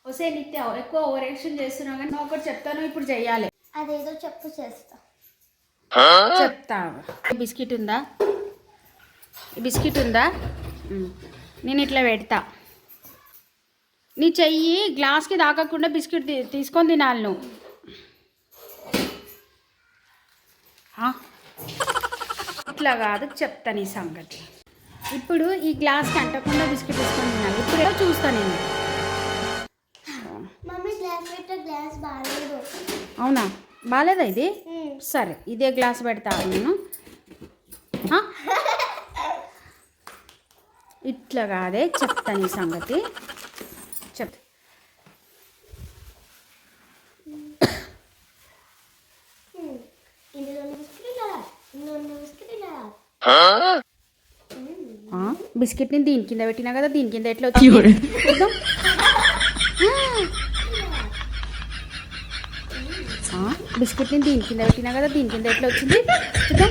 ఒసే నిత్య ఎక్కువ ఓవర్ యాక్షన్ చేస్తున్నావు కానీ ఒకటి చెప్తాను ఇప్పుడు చెయ్యాలి. అదేదో చెప్పు చేస్తా. చెప్తా. బిస్కెట్ ఉందా? బిస్కెట్ ఉందా? నేను ఇట్లా పెడతా. నీ చెయ్యి గ్లాస్కి తాకకుండా బిస్కెట్ తీసుకొని తినాలి నువ్వు. ఇట్లా కాదు, చెప్తా నీ సంగతి. ఇప్పుడు ఈ గ్లాస్కి అంటకుండా బిస్కెట్ తీసుకొని తినాలి. ఇప్పుడు చూస్తా నేను. మమ్మీ గ్లాస్ పెట్టే గ్లాస్ బాగాలేదు. అవునా, బాగాలేదా ఇది? సరే ఇదే గ్లాస్ పెడతా నేను. ఇట్లా కాదే, చెప్తా నీ సంగతి. చెప్ బిస్కెట్ని దీని కింద పెట్టినా కదా, దీని కింద ఎట్లా వచ్చింది? బిస్కెట్ని దీని కింద పెట్టినా కదా, దీని కింద ఎట్లా వచ్చింది చూద్దాం.